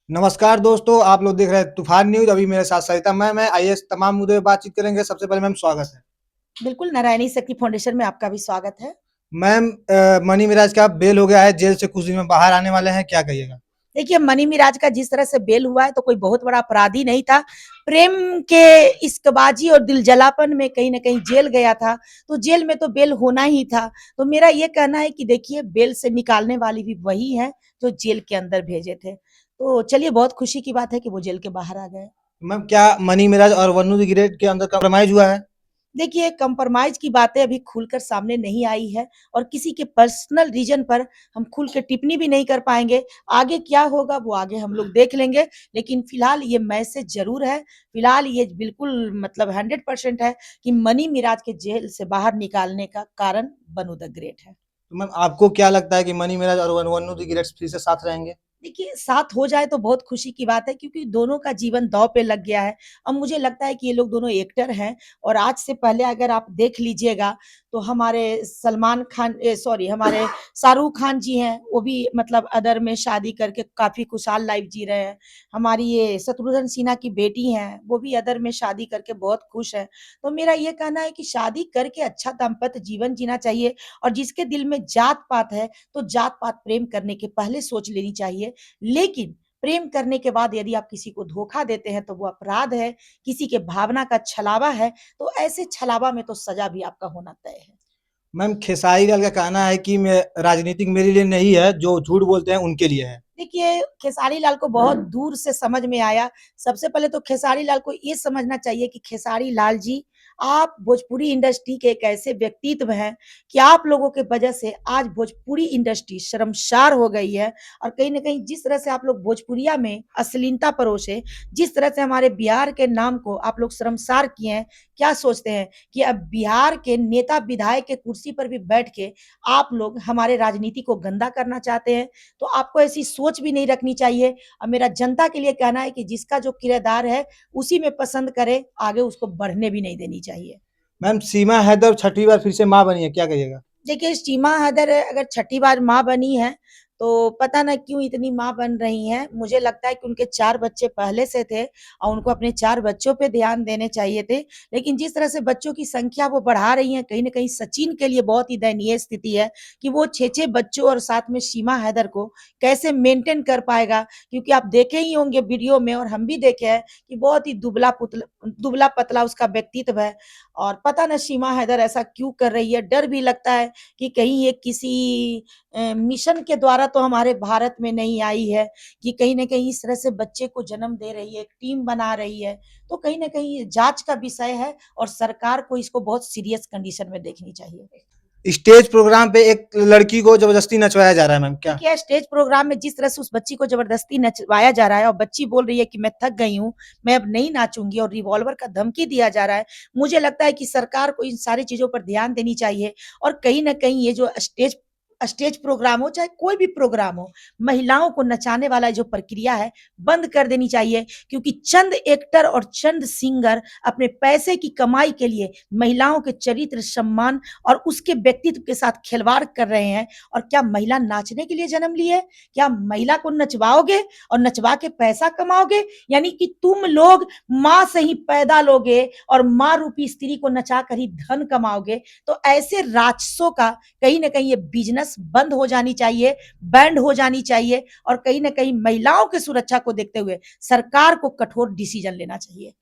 नमस्कार दोस्तों, आप लोग देख रहे हैं तूफान न्यूज़। अभी मेरे साथ सरिता मैम है। आइए तमाम मुद्दों पे बातचीत करेंगे। सबसे पहले मैम स्वागत है। बिल्कुल, नारायणी शक्ति फाउंडेशन में आपका भी स्वागत है। मैम मनी मिराज का बेल हो गया है, जेल से कुछ दिन में बाहर आने वाले हैं, क्या कहिएगा? देखिए, मनी मिराज का जिस तरह से बेल हुआ है तो कोई बहुत बड़ा अपराधी नहीं था। प्रेम के इश्कबाजी और दिलजलापन में कहीं न कहीं जेल गया था, तो जेल में तो बेल होना ही था। तो मेरा ये कहना है कि देखिए, बेल से निकालने वाली भी वही है जो जेल के अंदर भेजे थे। तो चलिए, बहुत खुशी की बात है कि वो जेल के बाहर आ गए। मैम क्या मनी मिराज और वन्नू दी ग्रेट के अंदर कॉम्प्रोमाइज़ हुआ है? देखिए, कंप्रोमाइज़ की बातें अभी खुलकर सामने नहीं आई है और किसी के पर्सनल रीज़न पर हम खुल के टिप्पणी भी नहीं कर पाएँगे। आगे क्या होगा वो आगे हम लोग देख लेंगे, लेकिन फ़िलहाल ये मैसेज ज़रूर है। फ़िलहाल ये बिल्कुल मतलब 100% है कि मनी मिराज के जेल से बाहर निकालने का कारण बनू द ग्रेट है। तो मैम आपको क्या लगता है कि मनी मिराज और वन्नू दी ग्रेट फिर से साथ रहेंगे? देखिए, साथ हो जाए तो बहुत खुशी की बात है क्योंकि दोनों का जीवन दाँव पे लग गया है। अब मुझे लगता है कि ये लोग दोनों एक्टर हैं और आज से पहले अगर आप देख लीजिएगा तो हमारे सलमान खान सॉरी हमारे शाहरुख खान जी हैं, वो भी मतलब अदर में शादी करके काफ़ी खुशहाल लाइफ़ जी रहे हैं। हमारी ये शत्रुघ्न सिन्हा की बेटी हैं, वो भी अदर में शादी करके बहुत खुश हैं। तो मेरा ये कहना है कि शादी करके अच्छा दाम्पत्य जीवन जीना चाहिए और जिसके दिल में जात-पात है, तो जात-पात प्रेम करने के पहले सोच लेनी चाहिए। लेकिन प्रेम करने के बाद यदि आप किसी को धोखा देते हैं तो वो अपराध है, किसी के भावना का छलावा है, तो ऐसे छलावा में तो सज़ा भी आपका होना तय है। मैम खेसारी लाल का कहना है कि मैं राजनीतिक मेरे लिए नहीं है, जो झूठ बोलते हैं उनके लिए है। देखिए, खेसारी लाल को बहुत दूर से समझ में आया। सबसे पहले तो खेसारी लाल को ये समझना चाहिए कि खेसारी लाल जी, आप भोजपुरी इंडस्ट्री के एक ऐसे व्यक्तित्व हैं कि आप लोगों के वजह से आज भोजपुरी इंडस्ट्री शर्मसार हो गई है और कहीं न कहीं जिस तरह से आप लोग भोजपुरिया में अश्लीलता परोसे, जिस तरह से हमारे बिहार के नाम को आप लोग शर्मसार किए हैं, क्या सोचते हैं कि अब बिहार के नेता विधायक के कुर्सी पर भी बैठ के आप लोग हमारे राजनीति को गंदा करना चाहते हैं? तो आपको ऐसी सोच भी नहीं रखनी चाहिए और मेरा जनता के लिए कहना है कि जिसका जो किरदार है उसी में पसंद करे, आगे उसको बढ़ने भी नहीं देनी चाहिए। मैम सीमा हैदर छठी बार फिर से माँ बनी है, क्या कहिएगा? देखिए, सीमा हैदर अगर छठी बार माँ बनी है, तो पता ना क्यों इतनी माँ बन रही हैं। मुझे लगता है कि उनके 4 बच्चे पहले से थे और उनको अपने 4 बच्चों पे ध्यान देने चाहिए थे। लेकिन जिस तरह से बच्चों की संख्या वो बढ़ा रही हैं, कहीं न कहीं सचिन के लिए बहुत ही दयनीय स्थिति है कि वो 6-6 बच्चों और साथ में सीमा हैदर को कैसे मेंटेन कर पाएगा? क्योंकि आप देखे ही होंगे वीडियो में और हम भी देखे हैं कि बहुत ही दुबला-पतला उसका व्यक्तित्व है और पता ना सीमा हैदर ऐसा क्यों कर रही है? डर भी लगता है कि कहीं ये किसी मिशन के द्वारा तो हमारे भारत में नहीं आई है कि कहीं न कहीं इस तरह से बच्चे को जन्म दे रही है, एक टीम बना रही है। तो कहीं न कहीं ये जाँच का विषय है और सरकार को इसको बहुत सीरियस कंडीशन में देखनी चाहिए। स्टेज प्रोग्राम पे एक लड़की को जबरदस्ती नचवाया जा रहा है मैम, क्या? देखिए, स्टेज प्रोग्राम में जिस तरह से उस बच्ची को ज़बरदस्ती नचवाया जा रहा है और बच्ची बोल रही है कि मैं थक गई हूँ, मैं अब नहीं नाचूँगी और रिवॉल्वर का धमकी दिया जा रहा है। मुझे लगता है कि सरकार को इन सारी चीज़ों पर ध्यान देनी चाहिए और कहीं न कहीं ये जो स्टेज प्रोग्राम हो, चाहे कोई भी प्रोग्राम हो, महिलाओं को नचाने वाला जो प्रक्रिया है, बंद कर देनी चाहिए क्योंकि चंद एक्टर और चंद सिंगर अपने पैसे की कमाई के लिए महिलाओं के चरित्र, सम्मान और उसके व्यक्तित्व के साथ खिलवाड़ कर रहे हैं। और क्या महिला नाचने के लिए जन्म ली है? क्या महिला को नचवाओगे और नचवा के पैसा कमाओगे? यानी कि तुम लोग माँ से ही पैदा लोगे और माँ रूपी स्त्री को नचा कर ही धन कमाओगे। तो ऐसे राक्षसों का कहीं न कहीं ये बिज़नेस बंद हो जानी चाहिए, बैंड हो जानी चाहिए और कहीं न कहीं महिलाओं की सुरक्षा को देखते हुए सरकार को कठोर डिसीज़न लेना चाहिए।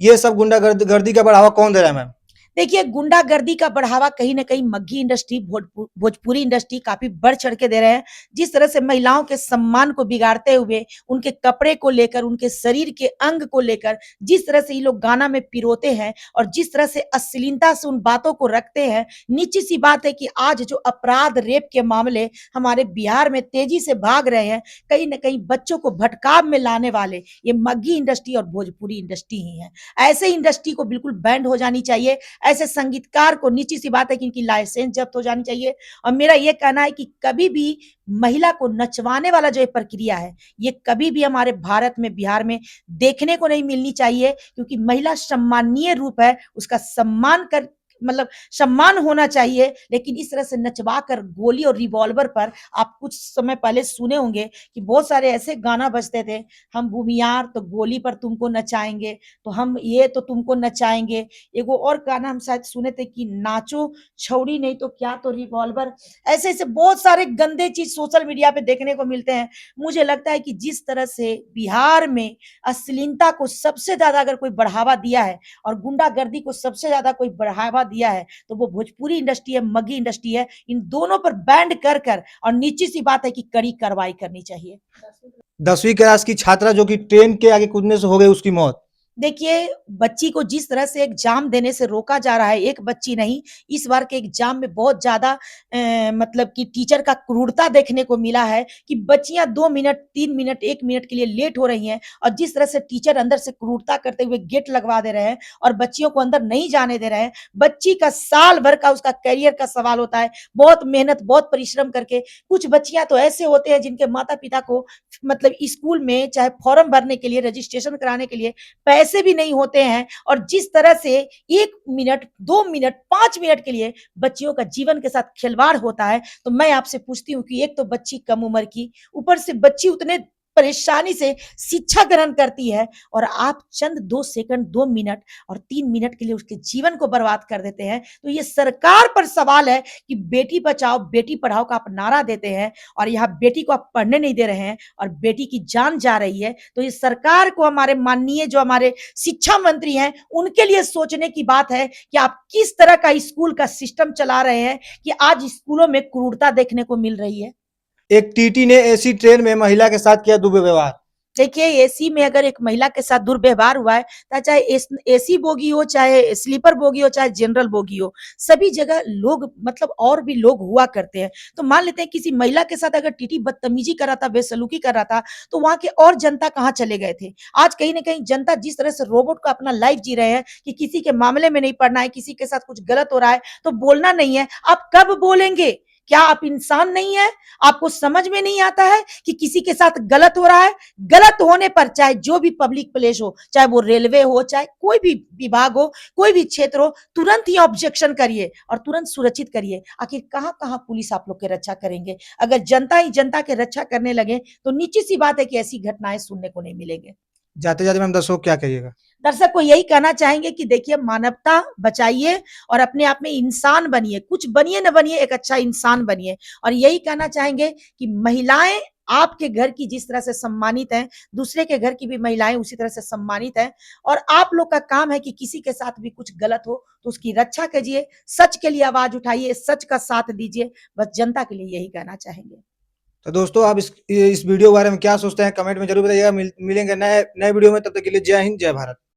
ये सब गुंडागर्दी का बढ़ावा कौन दे रहा है मैम? देखिए, गुंडागर्दी का बढ़ावा कहीं न कहीं मग्गी इंडस्ट्री, भोजपुरी इंडस्ट्री काफ़ी बढ़-चढ़ के दे रहे हैं। जिस तरह से महिलाओं के सम्मान को बिगाड़ते हुए, उनके कपड़े को लेकर, उनके शरीर के अंग को लेकर, जिस तरह से ये लोग गाना में पिरोते हैं और जिस तरह से अश्लीलता से उन बातों को रखते हैं, निश्चित-सी बात है कि आज जो अपराध, रेप के मामले हमारे बिहार में तेज़ी से भाग रहे हैं, कहीं न कहीं बच्चों को भटकाव में लाने वाले ये मग्गी इंडस्ट्री और भोजपुरी इंडस्ट्री ही हैं। ऐसे इंडस्ट्री को बिल्कुल बैंड हो जानी चाहिए। ऐसे संगीतकार को निश्चित सी बात है कि इनकी लाइसेंस जब्त हो जानी चाहिए और मेरा ये कहना है कि कभी भी महिला को नचवाने वाला जो ये प्रक्रिया है, ये कभी भी हमारे भारत में, बिहार में देखने को नहीं मिलनी चाहिए क्योंकि महिला सम्मानीय रूप है, उसका सम्मान कर मतलब सम्मान होना चाहिए, लेकिन इस तरह से नचवा कर गोली और रिवॉल्वर पर आप कुछ समय पहले सुने होंगे कि बहुत सारे ऐसे गाना बजते थे, हम भूमियार तो गोली पर तुमको नचाएंगे, तो हम ये तो तुमको नचाएंगे। एगो और गाना हम शायद सुने थे कि नाचो छौड़ी नहीं तो क्या तो रिवॉल्वर। ऐसे ऐसे बहुत सारे गंदे चीज सोशल मीडिया पे देखने को मिलते हैं। मुझे लगता है कि जिस तरह से बिहार में अश्लीलता को सबसे ज्यादा अगर कोई बढ़ावा दिया है और गुंडागर्दी को सबसे ज्यादा कोई बढ़ावा दिया है, तो वो भोजपुरी इंडस्ट्री है, मगही इंडस्ट्री है। इन दोनों पर बैंड कर कर और निश्चित सी बात है कि कड़ी कार्रवाई करनी चाहिए। 10वीं क्लास की छात्रा जो कि ट्रेन के आगे कूदने से हो गई उसकी मौत। देखिए, बच्ची को जिस तरह से एग्जाम देने से रोका जा रहा है, एक बच्ची नहीं, इस बार के एग्जाम में बहुत ज़्यादा मतलब कि टीचर का क्रूरता देखने को मिला है कि बच्चियाँ 2 मिनट, 3 मिनट, 1 मिनट के लिए लेट हो रही हैं और जिस तरह से टीचर अंदर से क्रूरता करते हुए गेट लगवा दे रहे हैं और बच्चियों को अंदर नहीं जाने दे रहे हैं। बच्ची का साल भर का उसका करियर का सवाल होता है, बहुत मेहनत, बहुत परिश्रम करके। कुछ बच्चियाँ तो ऐसे होते हैं जिनके माता-पिता को मतलब स्कूल में चाहे फॉर्म भरने के लिए, रजिस्ट्रेशन कराने के लिए पैसे भी नहीं होते हैं और जिस तरह से 1 मिनट, 2 मिनट, 5 मिनट के लिए बच्चियों का जीवन के साथ खिलवाड़ होता है, तो मैं आपसे पूछती हूँ कि एक तो बच्ची कम उम्र की, ऊपर से बच्ची उतने परेशानी से शिक्षा ग्रहण करती है और आप चंद 2 सेकंड, 2 मिनट और 3 मिनट के लिए उसके जीवन को बर्बाद कर देते हैं। तो ये सरकार पर सवाल है कि बेटी बचाओ, बेटी पढ़ाओ का आप नारा देते हैं और यहाँ बेटी को आप पढ़ने नहीं दे रहे हैं और बेटी की जान जा रही है। तो ये सरकार को, हमारे माननीय जो हमारे शिक्षा मंत्री हैं, उनके लिए सोचने की बात है कि आप किस तरह का स्कूल का सिस्टम चला रहे हैं कि आज स्कूलों में क्रूरता देखने को मिल रही है। एक टीटी ने एसी ट्रेन में महिला के साथ किया दुर्व्यवहार। देखिए, एसी में अगर एक महिला के साथ दुर्व्यवहार हुआ है, तो चाहे एसी बोगी हो, चाहे स्लीपर बोगी हो, चाहे जनरल बोगी हो, सभी जगह लोग मतलब और भी लोग हुआ करते हैं। तो मान लेते हैं किसी महिला के साथ अगर टीटी बदतमीजी कर रहा था, बेसलूकी कर रहा था, तो वहाँ के और जनता कहाँ चले गए थे? आज कहीं न कहीं जनता जिस तरह से रोबोट का अपना लाइफ जी रहे हैं कि किसी के मामले में नहीं पड़ना है, किसी के साथ कुछ गलत हो रहा है, तो बोलना नहीं है। आप कब बोलेंगे? क्या आप इंसान नहीं हैं? आपको समझ में नहीं आता है कि किसी के साथ गलत हो रहा है? गलत होने पर चाहे जो भी पब्लिक प्लेस हो, चाहे वो रेलवे हो, चाहे कोई भी विभाग हो, कोई भी क्षेत्र हो, तुरंत ही ऑब्जेक्शन करिए और तुरंत सुरक्षित करिए। आखिर कहाँ-कहाँ पुलिस आप लोग की रक्षा करेंगे? अगर जनता ही जनता की रक्षा करने लगे, तो निश्चित सी बात है कि ऐसी घटनाएँ सुनने को नहीं मिलेंगे। जाते-जाते मैम दर्शकों को क्या कहिएगा? दर्शक को यही कहना चाहेंगे कि देखिए, मानवता बचाइए और अपने आप में इंसान बनिए, कुछ बनिए न बनिए, एक अच्छा इंसान बनिए। और यही कहना चाहेंगे कि महिलाएं आपके घर की जिस तरह से सम्मानित हैं, दूसरे के घर की भी महिलाएं उसी तरह से सम्मानित हैं और आप लोग का काम है कि किसी के साथ भी कुछ गलत हो तो उसकी रक्षा कीजिए, सच के लिए आवाज उठाइए, सच का साथ दीजिए। बस जनता के लिए यही कहना चाहेंगे। तो दोस्तों आप इस वीडियो के बारे में क्या सोचते हैं कमेंट में ज़रूर बताइएगा। मिलेंगे नए नए वीडियो में, तब तक के लिए जय हिंद, जय भारत।